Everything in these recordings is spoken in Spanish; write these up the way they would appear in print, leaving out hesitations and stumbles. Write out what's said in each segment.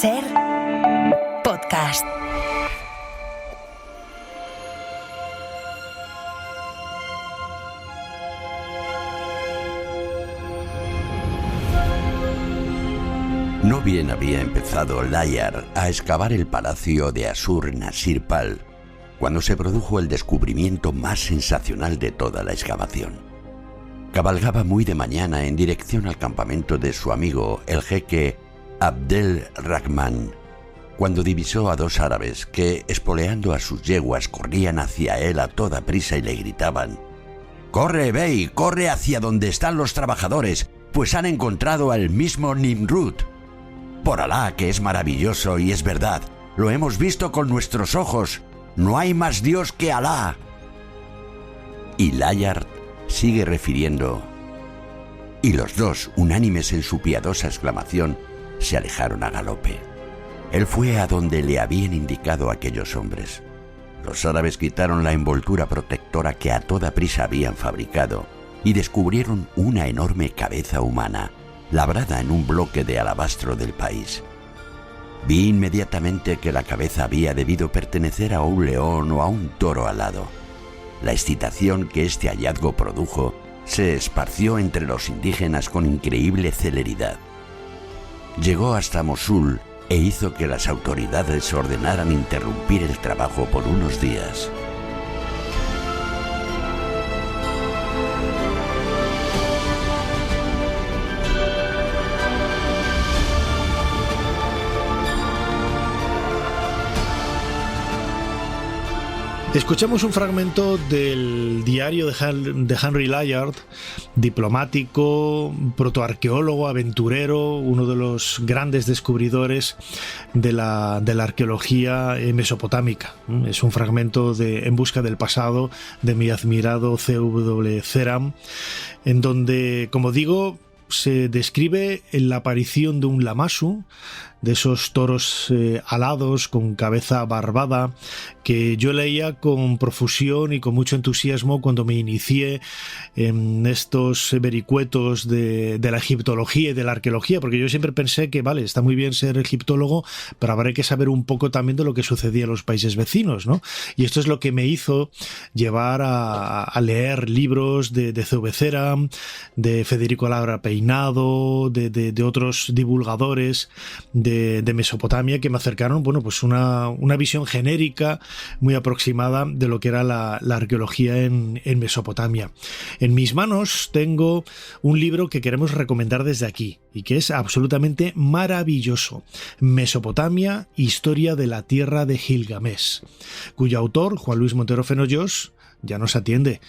Ser podcast. No bien había empezado Layard a excavar el palacio de Assur-Nasir-Pal cuando se produjo el descubrimiento más sensacional de toda la excavación. Cabalgaba muy de mañana en dirección al campamento de su amigo, el jeque Abdel Rahman, cuando divisó a dos árabes que, espoleando a sus yeguas, corrían hacia él a toda prisa y le gritaban: «¡Corre, Bey, corre hacia donde están los trabajadores, pues han encontrado al mismo Nimrud! Por Alá, que es maravilloso y es verdad, lo hemos visto con nuestros ojos, no hay más Dios que Alá». Y Layard sigue refiriendo: «Y los dos, unánimes en su piadosa exclamación, se alejaron a galope. Él fue a donde le habían indicado aquellos hombres. Los árabes quitaron la envoltura protectora que a toda prisa habían fabricado y descubrieron una enorme cabeza humana, labrada en un bloque de alabastro del país. Vi inmediatamente que la cabeza había debido pertenecer a un león o a un toro alado. La excitación que este hallazgo produjo se esparció entre los indígenas con increíble celeridad. Llegó hasta Mosul e hizo que las autoridades ordenaran interrumpir el trabajo por unos días. Escuchamos un fragmento del diario de Henry Layard, diplomático, protoarqueólogo, aventurero, uno de los grandes descubridores de la arqueología mesopotámica. Es un fragmento de En busca del pasado de mi admirado C.W. Ceram, en donde, como digo, se describe la aparición de un lamasu, de esos toros alados con cabeza barbada, que yo leía con profusión y con mucho entusiasmo cuando me inicié en estos vericuetos de la egiptología y de la arqueología, porque yo siempre pensé que, vale, está muy bien ser egiptólogo, pero habrá que saber un poco también de lo que sucedía en los países vecinos, ¿no? Y esto es lo que me hizo llevar a leer libros de C.V. Ceram, de Federico Labra Peinado, de otros divulgadores de Mesopotamia, que me acercaron, bueno, pues una visión genérica muy aproximada de lo que era la arqueología en Mesopotamia. En mis manos tengo un libro que queremos recomendar desde aquí y que es absolutamente maravilloso: Mesopotamia, historia de la tierra de Gilgamesh, cuyo autor, Juan Luis Montero Fenollos, ya nos atiende.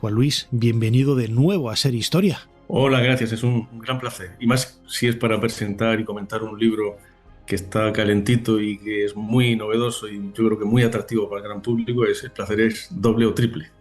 Juan Luis, bienvenido de nuevo a Ser Historia. Hola, gracias, es un gran placer. Y más si es para presentar y comentar un libro que está calentito y que es muy novedoso y yo creo que muy atractivo para el gran público, el placer es doble o triple.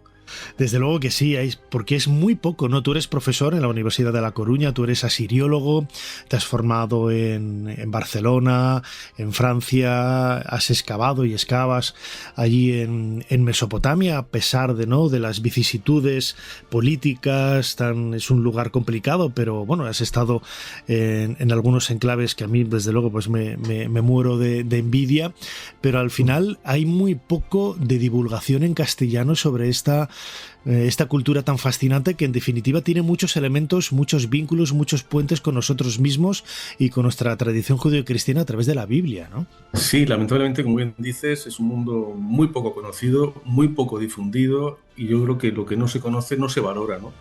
Desde luego que sí, porque es muy poco, ¿no? Tú eres profesor en la Universidad de La Coruña, tú eres asiriólogo, te has formado en Barcelona, en Francia, has excavado y excavas allí en Mesopotamia, a pesar de las vicisitudes políticas, es un lugar complicado, pero bueno, has estado en algunos enclaves que a mí, desde luego, pues me muero de envidia, pero al final hay muy poco de divulgación en castellano sobre esta cultura tan fascinante, que en definitiva tiene muchos elementos, muchos vínculos, muchos puentes con nosotros mismos y con nuestra tradición judeocristiana a través de la Biblia, ¿no? Sí, lamentablemente, como bien dices, es un mundo muy poco conocido, muy poco difundido, y yo creo que lo que no se conoce no se valora, ¿no?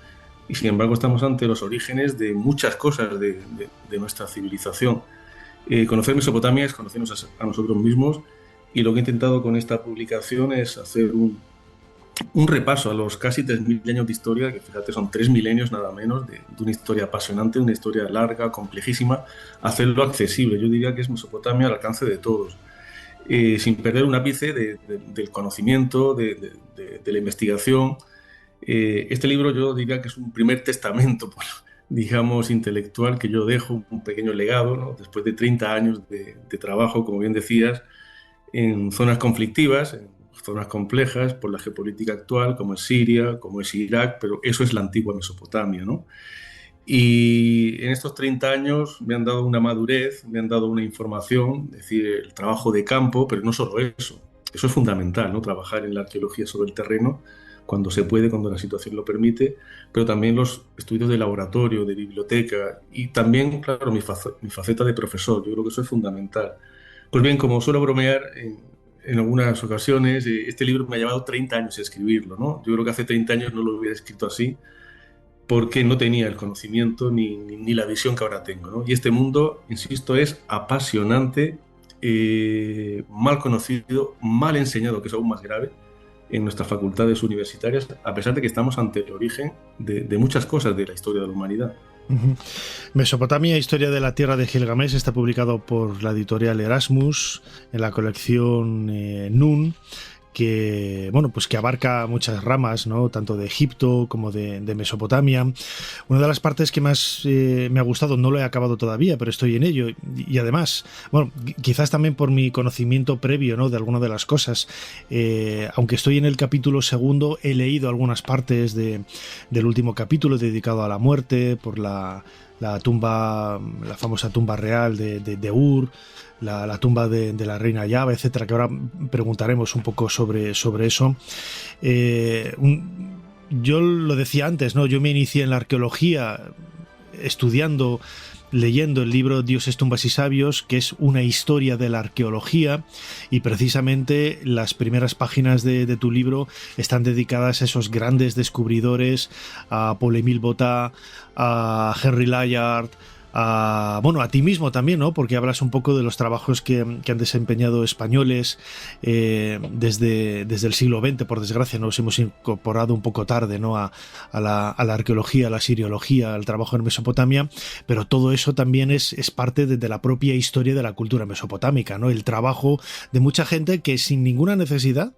Y sin embargo estamos ante los orígenes de muchas cosas de nuestra civilización. Conocer Mesopotamia es conocernos a nosotros mismos, y lo que he intentado con esta publicación es hacer un repaso a los casi 3.000 años de historia, que fíjate, son 3 milenios nada menos, de una historia apasionante, una historia larga, complejísima, hacerlo accesible. Yo diría que es Mesopotamia al alcance de todos, sin perder un ápice del conocimiento, de la investigación. Este libro yo diría que es un primer testamento, digamos, intelectual, que yo dejo, un pequeño legado, ¿no? Después de 30 años de trabajo, como bien decías, en zonas conflictivas, en zonas complejas por la geopolítica actual, como es Siria, como es Irak, pero eso es la antigua Mesopotamia, ¿no? Y en estos 30 años me han dado una madurez, me han dado una información, es decir, el trabajo de campo, pero no solo eso. Eso es fundamental, ¿no? Trabajar en la arqueología sobre el terreno cuando se puede, cuando la situación lo permite, pero también los estudios de laboratorio, de biblioteca y también, claro, mi faceta de profesor. Yo creo que eso es fundamental. Pues bien, como suelo bromear en algunas ocasiones, este libro me ha llevado 30 años escribirlo, ¿no? Yo creo que hace 30 años no lo hubiera escrito así, porque no tenía el conocimiento ni la visión que ahora tengo, ¿no? Y este mundo, insisto, es apasionante, mal conocido, mal enseñado, que es aún más grave, en nuestras facultades universitarias, a pesar de que estamos ante el origen de muchas cosas de la historia de la humanidad. Uh-huh. Mesopotamia, historia de la tierra de Gilgamesh, está publicado por la editorial Erasmus en la colección Nun, que bueno, pues que abarca muchas ramas, ¿no? Tanto de Egipto como de Mesopotamia. Una de las partes que más me ha gustado, no lo he acabado todavía, pero estoy en ello, y además, bueno, quizás también por mi conocimiento previo, ¿no? De alguna de las cosas, aunque estoy en el capítulo segundo, he leído algunas partes del último capítulo dedicado a la muerte, por la tumba, la famosa tumba real de Ur, la tumba de la reina Yaba, etcétera, que ahora preguntaremos un poco sobre eso. Yo lo decía antes, ¿no? Yo me inicié en la arqueología leyendo el libro Dioses, tumbas y sabios, que es una historia de la arqueología, y precisamente las primeras páginas de tu libro están dedicadas a esos grandes descubridores, a Paul-Émile Botta, a Henry Layard, a ti mismo también, ¿no? Porque hablas un poco de los trabajos que han desempeñado españoles desde el siglo XX, por desgracia. Nos hemos incorporado un poco tarde, ¿no? a la arqueología, a la siriología, al trabajo en Mesopotamia, pero todo eso también es parte de la propia historia de la cultura mesopotámica, ¿no? El trabajo de mucha gente que sin ninguna necesidad,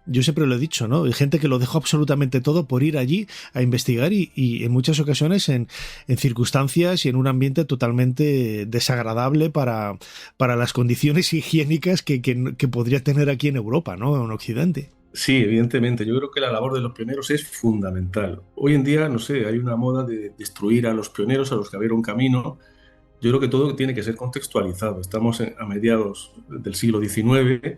yo siempre lo he dicho, ¿no? Hay gente que lo dejó absolutamente todo por ir allí a investigar y en muchas ocasiones en circunstancias y en un ambiente totalmente desagradable para las condiciones higiénicas que podría tener aquí en Europa, ¿no? En Occidente. Sí, evidentemente. Yo creo que la labor de los pioneros es fundamental. Hoy en día, no sé, hay una moda de destruir a los pioneros, a los que abrieron camino. Yo creo que todo tiene que ser contextualizado. Estamos a mediados del siglo XIX.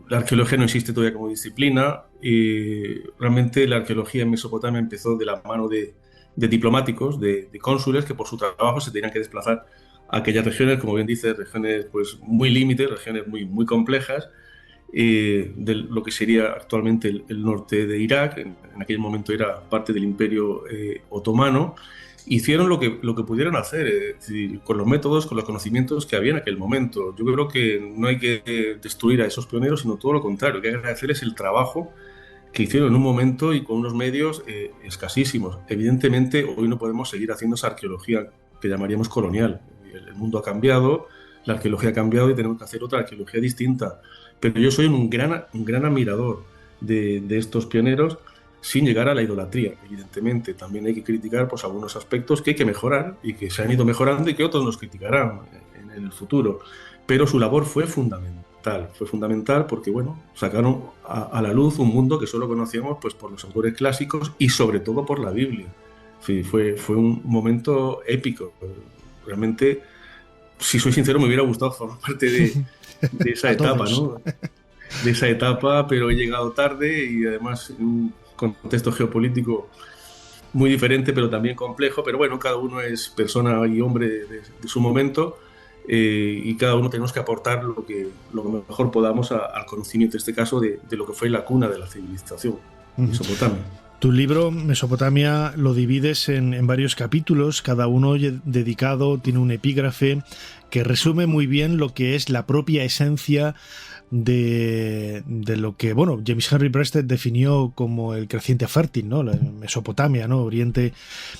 La arqueología no existe todavía como disciplina. Realmente la arqueología en Mesopotamia empezó de la mano de diplomáticos, de cónsules, que por su trabajo se tenían que desplazar a aquellas regiones, como bien dice, regiones pues muy límites, regiones muy, muy complejas, de lo que sería actualmente el norte de Irak. En aquel momento era parte del Imperio Otomano. Hicieron lo que pudieron hacer, es decir, con los métodos, con los conocimientos que había en aquel momento. Yo creo que no hay que destruir a esos pioneros, sino todo lo contrario, hay que agradecerles el trabajo que hicieron en un momento y con unos medios escasísimos. Evidentemente, hoy no podemos seguir haciendo esa arqueología que llamaríamos colonial. El mundo ha cambiado, la arqueología ha cambiado y tenemos que hacer otra arqueología distinta. Pero yo soy un gran admirador de estos pioneros, sin llegar a la idolatría. Evidentemente, también hay que criticar pues, algunos aspectos que hay que mejorar y que se han ido mejorando y que otros nos criticarán en el futuro. Pero su labor fue fundamental porque, bueno, sacaron a la luz un mundo que solo conocíamos pues, por los autores clásicos y sobre todo por la Biblia. Sí, fue un momento épico. Realmente, si soy sincero, me hubiera gustado formar parte de esa etapa, ¿no? De esa etapa, pero he llegado tarde y además en un contexto geopolítico muy diferente, pero también complejo. Pero bueno, cada uno es persona y hombre de su momento. Y cada uno tenemos que aportar lo que mejor podamos al conocimiento, en este caso, de lo que fue la cuna de la civilización, Mesopotamia. Tu libro, Mesopotamia, lo divides en varios capítulos, cada uno dedicado, tiene un epígrafe que resume muy bien lo que es la propia esencia de lo que, bueno, James Henry Breasted definió como el creciente fértil, ¿no? La Mesopotamia, ¿no? Oriente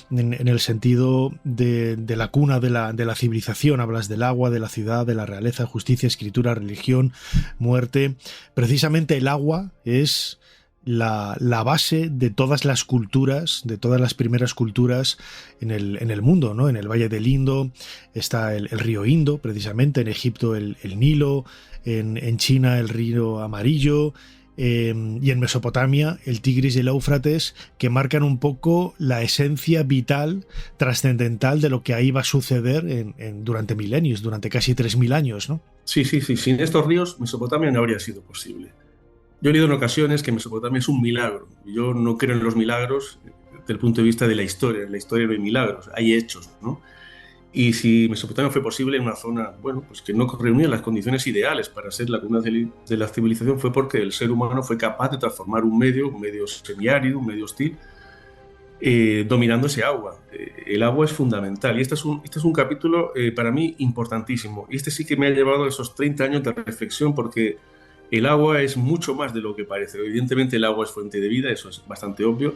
en el sentido de la cuna de la civilización. Hablas del agua, de la ciudad, de la realeza, justicia, escritura, religión, muerte. Precisamente el agua es la base de todas las culturas, de todas las primeras culturas en el mundo, ¿no? En el Valle del Indo está el río Indo, precisamente, en Egipto el Nilo, en China el río Amarillo, y en Mesopotamia el Tigris y el Éufrates, que marcan un poco la esencia vital, trascendental de lo que ahí va a suceder durante milenios, durante casi 3.000 años, ¿no? Sí. Sin estos ríos, Mesopotamia no habría sido posible. Yo he leído en ocasiones que Mesopotamia es un milagro. Yo no creo en los milagros desde el punto de vista de la historia. En la historia no hay milagros, hay hechos, ¿no? Y si Mesopotamia fue posible en una zona, bueno, pues que no reunía las condiciones ideales para ser la cuna de la civilización, fue porque el ser humano fue capaz de transformar un medio semiárido, un medio hostil, dominando ese agua. El agua es fundamental. Y este es un capítulo para mí importantísimo. Y este sí que me ha llevado esos 30 años de reflexión, porque el agua es mucho más de lo que parece. Evidentemente el agua es fuente de vida, eso es bastante obvio,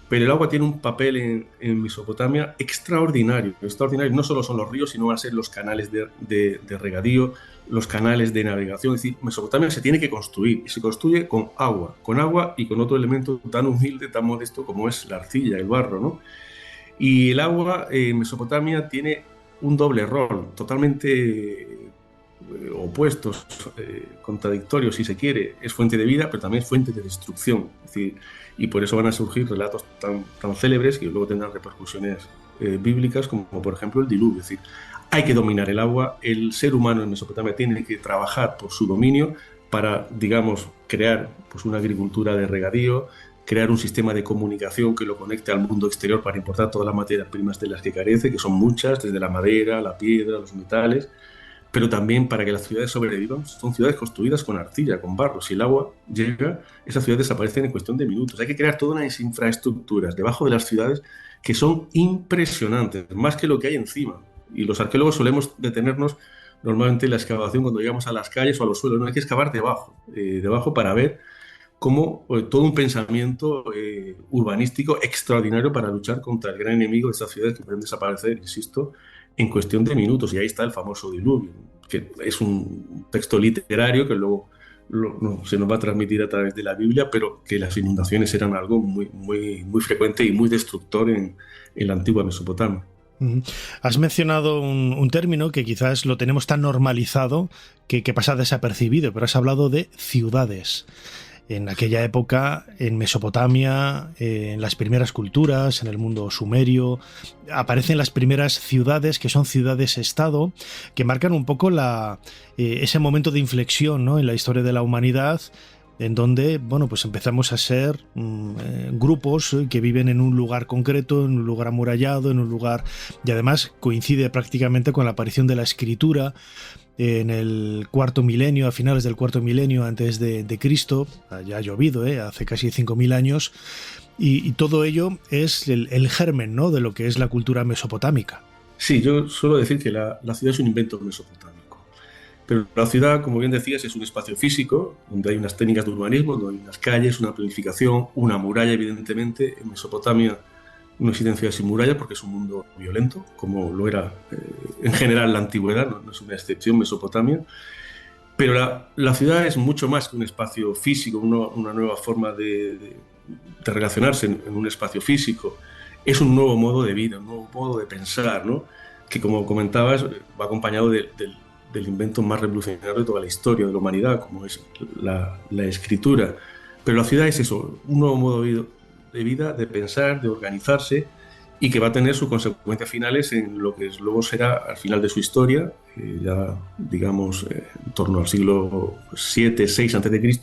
pero el agua tiene un papel en Mesopotamia extraordinario. No solo son los ríos, sino van a ser los canales de regadío, los canales de navegación. Es decir, Mesopotamia se tiene que construir, y se construye con agua y con otro elemento tan humilde, tan modesto como es la arcilla, el barro, ¿no? Y el agua en Mesopotamia tiene un doble rol, totalmente opuestos, contradictorios si se quiere. Es fuente de vida, pero también es fuente de destrucción. Es decir, y por eso van a surgir relatos tan célebres que luego tendrán repercusiones bíblicas, como por ejemplo el diluvio. Es decir, hay que dominar el agua. El ser humano en Mesopotamia tiene que trabajar por su dominio para, digamos, crear pues una agricultura de regadío, crear un sistema de comunicación que lo conecte al mundo exterior para importar todas las materias primas de las que carece, que son muchas, desde la madera, la piedra, los metales, pero también para que las ciudades sobrevivan. Son ciudades construidas con arcilla, con barro. Si el agua llega, esas ciudades desaparecen en cuestión de minutos. Hay que crear todas unas infraestructuras debajo de las ciudades que son impresionantes, más que lo que hay encima. Y los arqueólogos solemos detenernos normalmente en la excavación cuando llegamos a las calles o a los suelos. No hay que excavar debajo para ver cómo todo un pensamiento urbanístico extraordinario para luchar contra el gran enemigo de estas ciudades que pueden desaparecer, insisto, en cuestión de minutos. Y ahí está el famoso diluvio, que es un texto literario que luego se nos va a transmitir a través de la Biblia, pero que las inundaciones eran algo muy frecuente y muy destructor en la antigua Mesopotamia. Has mencionado un término que quizás lo tenemos tan normalizado que pasa desapercibido, pero has hablado de ciudades. En aquella época, en Mesopotamia, en las primeras culturas, en el mundo sumerio, aparecen las primeras ciudades, que son ciudades-estado, que marcan un poco ese momento de inflexión, ¿no?, en la historia de la humanidad, en donde, bueno, pues empezamos a ser grupos que viven en un lugar concreto, en un lugar amurallado, en un lugar... Y además coincide prácticamente con la aparición de la escritura en el cuarto milenio, a finales del cuarto milenio antes de Cristo. Ya ha llovido, hace casi 5.000 años, y todo ello es el germen, ¿no?, de lo que es la cultura mesopotámica. Sí, yo suelo decir que la ciudad es un invento mesopotámico, pero la ciudad, como bien decías, es un espacio físico donde hay unas técnicas de urbanismo, donde hay unas calles, una planificación, una muralla. Evidentemente en Mesopotamia no existen ciudades sin muralla porque es un mundo violento, como lo era en general la antigüedad, no es una excepción Mesopotamia. Pero la ciudad es mucho más que un espacio físico, una nueva forma de relacionarse en un espacio físico. Es un nuevo modo de vida, un nuevo modo de pensar, ¿no?, que, como comentabas, va acompañado del invento más revolucionario de toda la historia de la humanidad, como es la escritura. Pero la ciudad es eso, un nuevo modo de vida, de pensar, de organizarse, y que va a tener sus consecuencias finales en lo que luego será al final de su historia, ya digamos en torno al siglo 7, 6 a.C.,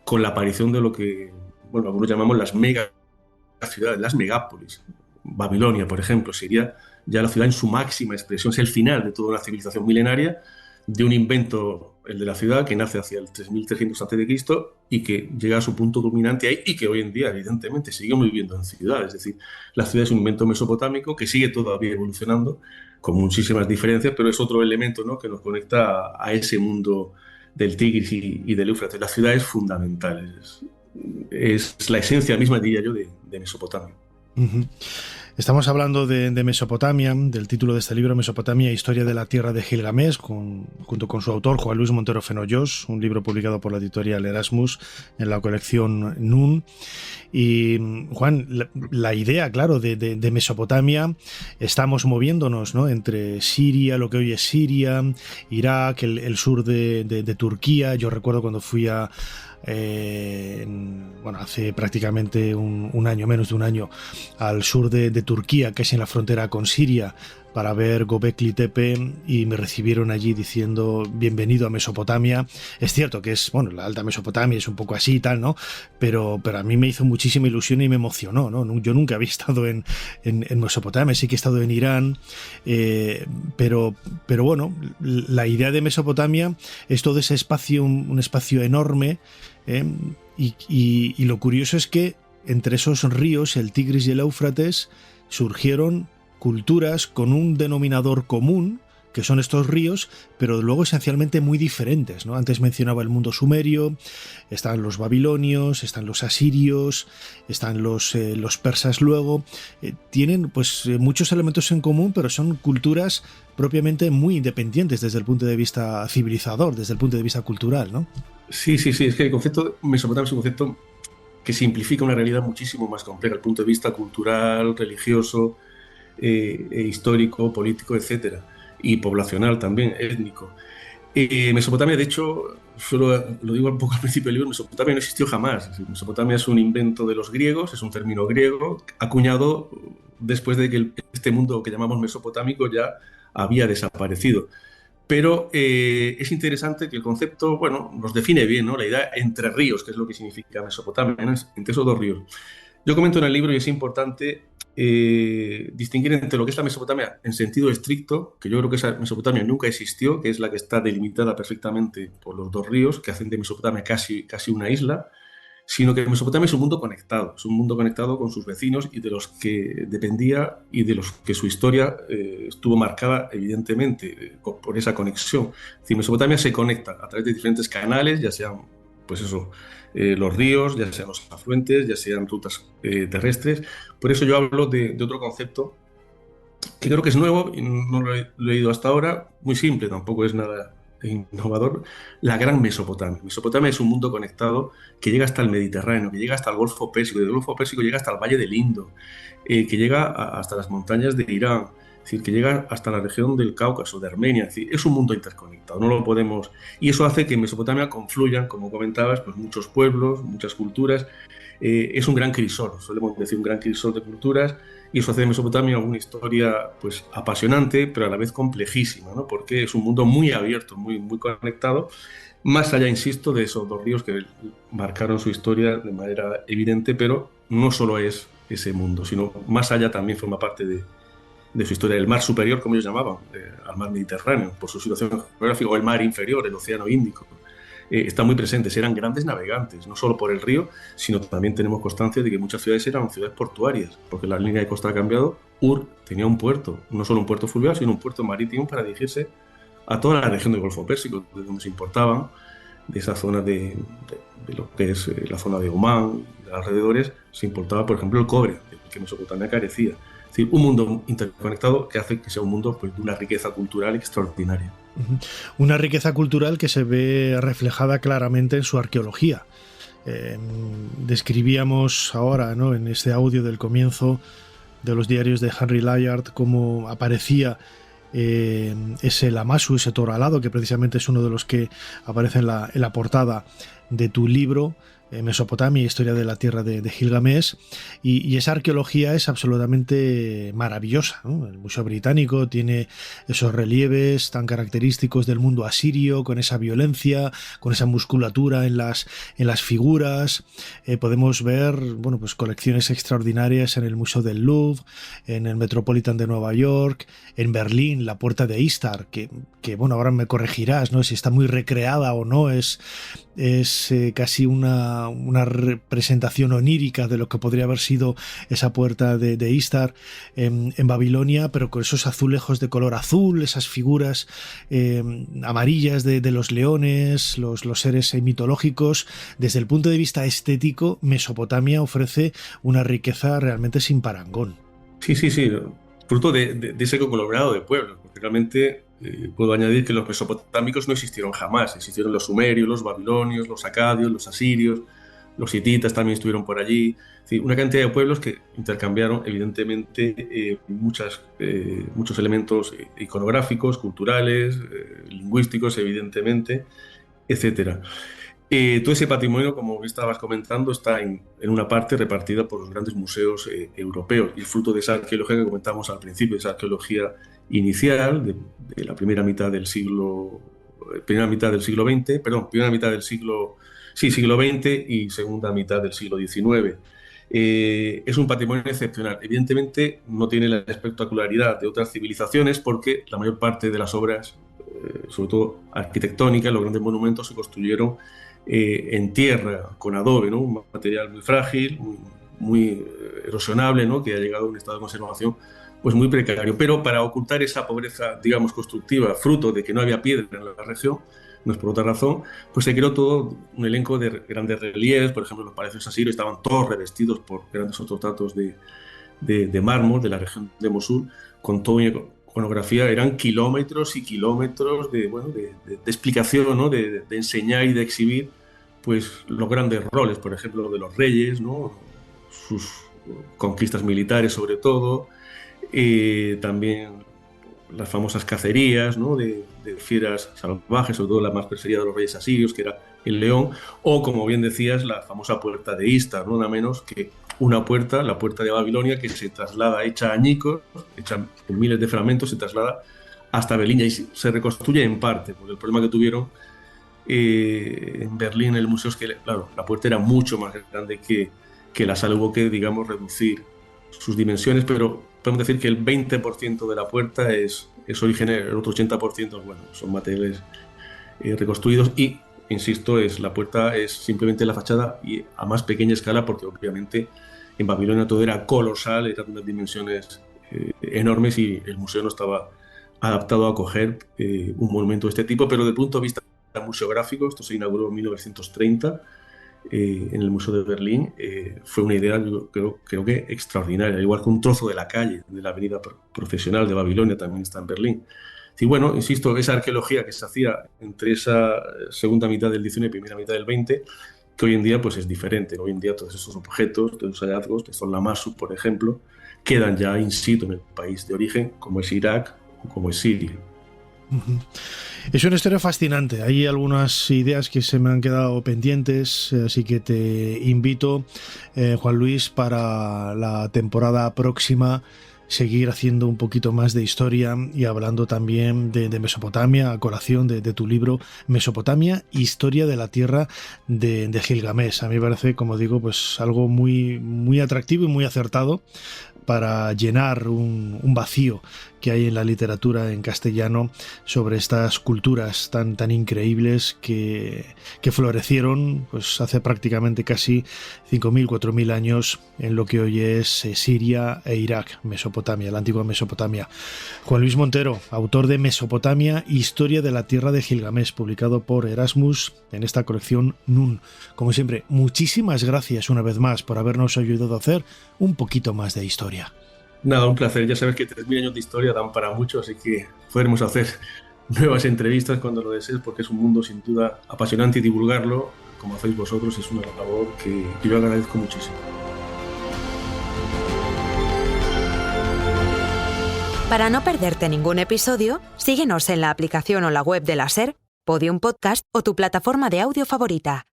con la aparición de lo que, bueno, algunos llamamos las mega ciudades, las megápolis. Babilonia, por ejemplo, sería ya la ciudad en su máxima expresión, es el final de toda una civilización milenaria, de un invento, el de la ciudad, que nace hacia el 3300 a.C. y que llega a su punto dominante ahí, y que hoy en día, evidentemente, seguimos viviendo en ciudades. Es decir, la ciudad es un invento mesopotámico que sigue todavía evolucionando, con muchísimas diferencias, pero es otro elemento, ¿no?, que nos conecta a ese mundo del Tigris y del Éufrates. La ciudad es fundamental, es la esencia misma, diría yo, de Mesopotamia. Uh-huh. Estamos hablando de Mesopotamia, del título de este libro, Mesopotamia, Historia de la Tierra de Gilgamesh, junto con su autor, Juan Luis Montero Fenollos, un libro publicado por la editorial Erasmus en la colección Nun. Y, Juan, la idea, claro, de Mesopotamia, estamos moviéndonos, ¿no?, entre Siria, lo que hoy es Siria, Irak, el sur de Turquía. Yo recuerdo cuando fui a hace prácticamente un año, menos de un año, al sur de Turquía, casi en la frontera con Siria, para ver Göbekli Tepe, y me recibieron allí diciendo bienvenido a Mesopotamia. Es cierto que es, la Alta Mesopotamia es un poco así y tal, ¿no? Pero a mí me hizo muchísima ilusión y me emocionó, ¿no? Yo nunca había estado en Mesopotamia, sí que he estado en Irán, pero bueno, la idea de Mesopotamia es todo ese espacio, un espacio enorme, y lo curioso es que entre esos ríos, el Tigris y el Éufrates, surgieron culturas con un denominador común, que son estos ríos, pero luego esencialmente muy diferentes, ¿no? Antes mencionaba el mundo sumerio, están los babilonios, están los asirios, están los persas luego. Tienen pues muchos elementos en común, pero son culturas propiamente muy independientes desde el punto de vista civilizador, desde el punto de vista cultural, ¿no? Sí, es que el concepto Mesopotamia es un concepto que simplifica una realidad muchísimo más compleja, desde el punto de vista cultural, religioso, histórico, político, etcétera, y poblacional también, étnico. Mesopotamia, de hecho, solo lo digo un poco al principio del libro, Mesopotamia no existió jamás. Mesopotamia es un invento de los griegos, es un término griego acuñado después de que este mundo que llamamos mesopotámico ya había desaparecido. Pero es interesante que el concepto, nos define bien, ¿no? La idea entre ríos, que es lo que significa Mesopotamia, ¿no? Entre esos dos ríos. Yo comento en el libro, y es importante distinguir entre lo que es la Mesopotamia en sentido estricto, que yo creo que esa Mesopotamia nunca existió, que es la que está delimitada perfectamente por los dos ríos, que hacen de Mesopotamia casi una isla, sino que Mesopotamia es un mundo conectado con sus vecinos y de los que dependía y de los que su historia estuvo marcada evidentemente por esa conexión. Es decir, Mesopotamia se conecta a través de diferentes canales, ya sean los ríos, ya sean los afluentes, ya sean rutas terrestres. Por eso yo hablo de otro concepto que creo que es nuevo y no lo he leído hasta ahora, muy simple, tampoco es nada innovador, la Gran Mesopotamia. Mesopotamia es un mundo conectado que llega hasta el Mediterráneo, que llega hasta el Golfo Pérsico, y del Golfo Pérsico llega hasta el Valle del Indo, que llega hasta las montañas de Irán, es decir, que llega hasta la región del Cáucaso, de Armenia. Es decir, es un mundo interconectado, no lo podemos... Y eso hace que en Mesopotamia confluyan, como comentabas, pues muchos pueblos, muchas culturas. Es un gran crisol, solemos decir un gran crisol de culturas, y eso hace de Mesopotamia una historia pues apasionante, pero a la vez complejísima, ¿no? Porque es un mundo muy abierto, muy conectado, más allá, insisto, de esos dos ríos que marcaron su historia de manera evidente, pero no solo es ese mundo, sino más allá también forma parte de su historia. El mar superior, como ellos llamaban, al mar Mediterráneo, por su situación geográfica, o el mar inferior, el océano Índico, están muy presentes. Eran grandes navegantes, no solo por el río, sino también tenemos constancia de que muchas ciudades eran ciudades portuarias, porque la línea de costa ha cambiado. Ur tenía un puerto, no solo un puerto fluvial, sino un puerto marítimo para dirigirse a toda la región del Golfo Pérsico, de donde se importaban, de esa zona de lo que es la zona de Omán, de alrededores, se importaba, por ejemplo, el cobre, que Mesopotamia carecía. Es decir, un mundo interconectado que hace que sea un mundo pues, de una riqueza cultural extraordinaria. Una riqueza cultural que se ve reflejada claramente en su arqueología. Describíamos ahora, ¿no?, en este audio del comienzo de los diarios de Henry Layard, cómo aparecía ese Lamassu, ese toro alado, que precisamente es uno de los que aparece en la portada de tu libro, Mesopotamia, historia de la tierra de Gilgamesh, y esa arqueología es absolutamente maravillosa, ¿no? El Museo Británico tiene esos relieves tan característicos del mundo asirio, con esa violencia, con esa musculatura en las figuras. Podemos ver, pues colecciones extraordinarias en el Museo del Louvre, en el Metropolitan de Nueva York, en Berlín, la Puerta de Istar, que ahora me corregirás, ¿no?, si está muy recreada o no, es casi una representación onírica de lo que podría haber sido esa puerta de Istar en Babilonia, pero con esos azulejos de color azul, esas figuras amarillas de los leones, los seres mitológicos. Desde el punto de vista estético, Mesopotamia ofrece una riqueza realmente sin parangón. Sí, fruto de ese conglomerado de pueblos, porque realmente puedo añadir que los mesopotámicos no existieron jamás. Existieron los sumerios, los babilonios, los acadios, los asirios, los hititas también estuvieron por allí. Es decir, una cantidad de pueblos que intercambiaron evidentemente muchos elementos iconográficos, culturales, lingüísticos, evidentemente, etcétera. Todo ese patrimonio, como estabas comentando, está en una parte repartida por los grandes museos europeos y fruto de esa arqueología que comentamos al principio, esa arqueología inicial de la primera mitad del siglo XX, primera mitad del siglo XX y segunda mitad del siglo XIX. Es un patrimonio excepcional. Evidentemente no tiene la espectacularidad de otras civilizaciones porque la mayor parte de las obras, sobre todo arquitectónicas, los grandes monumentos se construyeron en tierra, con adobe, ¿no? Un material muy frágil, muy erosionable, ¿no? Que ha llegado a un estado de conservación pues muy precario. Pero para ocultar esa pobreza, digamos, constructiva, fruto de que no había piedra en la región, no es por otra razón, pues se creó todo un elenco de grandes relieves. Por ejemplo, los palacios asirios estaban todos revestidos por grandes ortostatos de mármol de la región de Mosul, con toda iconografía. Eran kilómetros y kilómetros de explicación, ¿no? de enseñar y de exhibir pues los grandes roles, por ejemplo, de los reyes, ¿no? Sus conquistas militares sobre todo, también las famosas cacerías, ¿no? de fieras salvajes, sobre todo la más perseguida de los reyes asirios, que era el león, o como bien decías, la famosa puerta de Istar, no nada menos que una puerta, la puerta de Babilonia, que se traslada hecha añicos, hecha en miles de fragmentos, se traslada hasta Berlín y se reconstruye en parte, porque el problema que tuvieron en Berlín, en el museo, es que, claro, la puerta era mucho más grande que la sala. Hubo que, digamos, reducir sus dimensiones, pero podemos decir que el 20% de la puerta es origen, el otro 80%, bueno, son materiales reconstruidos y, insisto, la puerta es simplemente la fachada y a más pequeña escala, porque obviamente en Babilonia todo era colosal, eran unas dimensiones enormes y el museo no estaba adaptado a acoger un monumento de este tipo. Pero desde el punto de vista museográfico, esto se inauguró en 1930 en el Museo de Berlín, fue una idea, yo creo que extraordinaria, igual que un trozo de la calle de la avenida profesional de Babilonia también está en Berlín. Y bueno, insisto, esa arqueología que se hacía entre esa segunda mitad del XIX y primera mitad del XX, que hoy en día pues es diferente. Hoy en día todos esos objetos, todos esos hallazgos, que son la Masú, por ejemplo, quedan ya in situ en el país de origen, como es Irak o como es Siria. Es una historia fascinante. Hay algunas ideas que se me han quedado pendientes, así que te invito, Juan Luis, para la temporada próxima seguir haciendo un poquito más de historia y hablando también de Mesopotamia, a colación de tu libro Mesopotamia, Historia de la Tierra de Gilgamesh. A mí me parece, como digo, pues algo muy, muy atractivo y muy acertado para llenar un vacío que hay en la literatura en castellano sobre estas culturas tan increíbles que florecieron pues hace prácticamente casi 5.000, 4.000 años en lo que hoy es Siria e Irak, Mesopotamia, la antigua Mesopotamia. Juan Luis Montero, autor de Mesopotamia, Historia de la Tierra de Gilgamesh, publicado por Erasmus en esta colección Nun. Como siempre, muchísimas gracias una vez más por habernos ayudado a hacer un poquito más de historia. Nada, un placer. Ya sabes que 3.000 años de historia dan para mucho, así que podremos hacer nuevas entrevistas cuando lo desees, porque es un mundo sin duda apasionante y divulgarlo, como hacéis vosotros, es una labor que yo agradezco muchísimo. Para no perderte ningún episodio, síguenos en la aplicación o la web de la SER, Podium Podcast o tu plataforma de audio favorita.